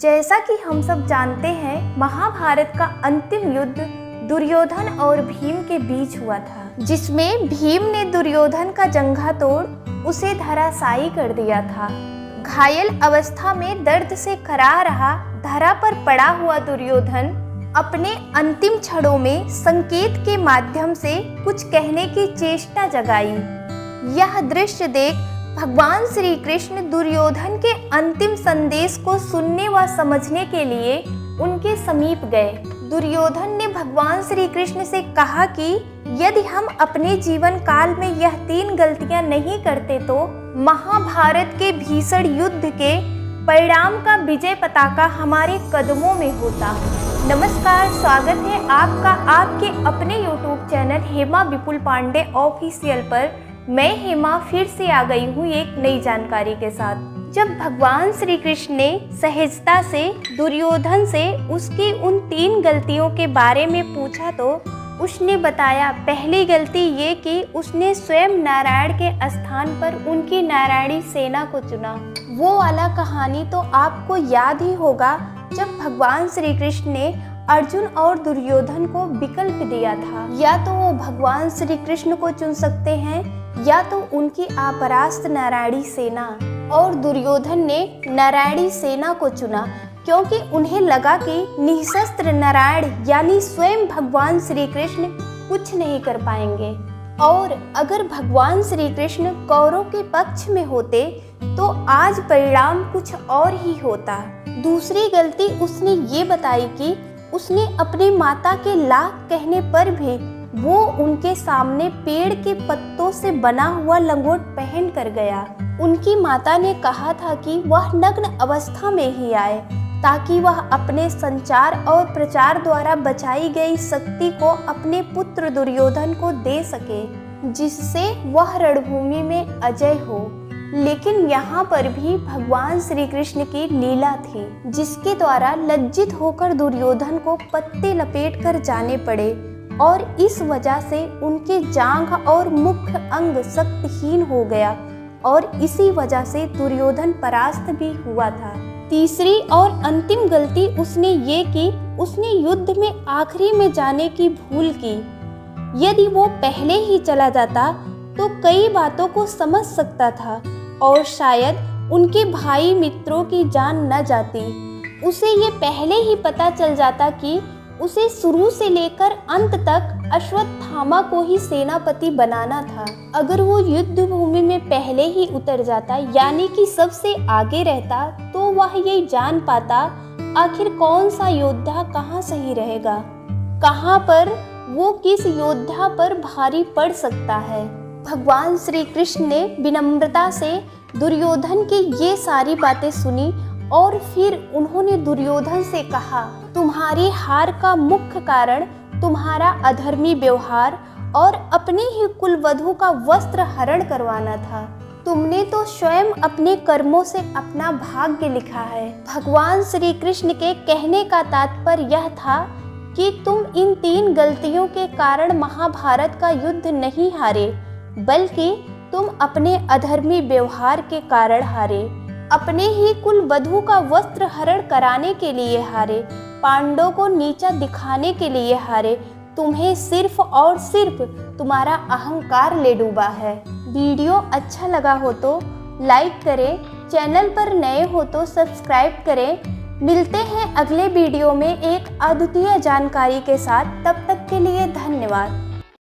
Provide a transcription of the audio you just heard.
जैसा कि हम सब जानते हैं, महाभारत का अंतिम युद्ध दुर्योधन और भीम के बीच हुआ था, जिसमें भीम ने दुर्योधन का जंघा तोड़ उसे धराशायी कर दिया था। घायल अवस्था में दर्द से कराह रहा धरा पर पड़ा हुआ दुर्योधन अपने अंतिम क्षणों में संकेत के माध्यम से कुछ कहने की चेष्टा जगाई। यह दृश्य देख भगवान श्री कृष्ण दुर्योधन के अंतिम संदेश को सुनने व समझने के लिए उनके समीप गए। दुर्योधन ने भगवान श्री कृष्ण से कहा कि यदि हम अपने जीवन काल में यह 3 गलतियां नहीं करते तो महाभारत के भीषण युद्ध के परिणाम का विजय पताका हमारे कदमों में होता। नमस्कार, स्वागत है आपका आपके अपने YouTube चैनल हेमा विपुल पांडे ऑफिशियल पर। मैं हेमा फिर से आ गई हूँ एक नई जानकारी के साथ। जब भगवान श्री कृष्ण ने सहजता से दुर्योधन से उसकी उन 3 गलतियों के बारे में पूछा तो उसने बताया, पहली गलती ये कि उसने स्वयं नारायण के स्थान पर उनकी नारायणी सेना को चुना। वो वाला कहानी तो आपको याद ही होगा, जब भगवान श्री कृष्ण ने अर्जुन और दुर्योधन को विकल्प दिया था, या तो वो भगवान श्री कृष्ण को चुन सकते हैं या तो उनकी अपरास्त नारायणी सेना। और दुर्योधन ने नारायणी सेना को चुना क्योंकि उन्हें लगा कि निशस्त्र नारायण यानी स्वयं भगवान श्री कृष्ण कुछ नहीं कर पाएंगे, और अगर भगवान श्री कृष्ण कौरवों के पक्ष में होते तो आज परिणाम कुछ और ही होता। दूसरी गलती उसने ये बताई कि उसने अपने माता के लाख कहने पर भी वो उनके सामने पेड़ के पत्तों से बना हुआ लंगोट पहन कर गया। उनकी माता ने कहा था कि वह नग्न अवस्था में ही आए ताकि वह अपने संचार और प्रचार द्वारा बचाई गई शक्ति को अपने पुत्र दुर्योधन को दे सके, जिससे वह रणभूमि में अजय हो। लेकिन यहाँ पर भी भगवान श्री कृष्ण की लीला थी, जिसके द्वारा लज्जित होकर दुर्योधन को पत्ते लपेट कर जाने पड़े, और इस वजह से उनके जांघ और मुख्य अंग शक्तिहीन हो गया, और इसी वजह से दुर्योधन परास्त भी हुआ था। तीसरी और अंतिम गलती उसने ये की, उसने युद्ध में आखिरी में जाने की भूल की। यदि वो पहले ही चला जाता तो कई बातों को समझ सकता था और शायद उनके भाई मित्रों की जान न जाती। उसे ये पहले ही पता चल जाता कि उसे शुरू से लेकर अंत तक अश्वत्थामा को ही सेनापति बनाना था। अगर वो युद्ध भूमि में पहले ही उतर जाता, यानी कि सबसे आगे रहता, तो वह ये जान पाता आखिर कौन सा योद्धा कहाँ सही रहेगा, कहाँ पर वो किस योद्धा पर भारी पड़ सकता है। भगवान श्री कृष्ण ने विनम्रता से दुर्योधन की ये सारी बातें सुनी और फिर उन्होंने दुर्योधन से कहा, तुम्हारी हार का मुख्य कारण तुम्हारा अधर्मी व्यवहार और अपनी ही कुलवधू का वस्त्र हरण करवाना था। तुमने तो स्वयं अपने कर्मों से अपना भाग्य लिखा है। भगवान श्री कृष्ण के कहने का तात्पर्य यह था कि तुम इन 3 गलतियों के कारण महाभारत का युद्ध नहीं हारे, बल्कि तुम अपने अधर्मी व्यवहार के कारण हारे, अपने ही कुल वधू का वस्त्र हरण कराने के लिए हारे, पांडवों को नीचा दिखाने के लिए हारे। तुम्हें सिर्फ और सिर्फ तुम्हारा अहंकार ले डूबा है। वीडियो अच्छा लगा हो तो लाइक करें, चैनल पर नए हो तो सब्सक्राइब करें। मिलते हैं अगले वीडियो में एक अद्वितीय जानकारी के साथ। तब तक के लिए धन्यवाद।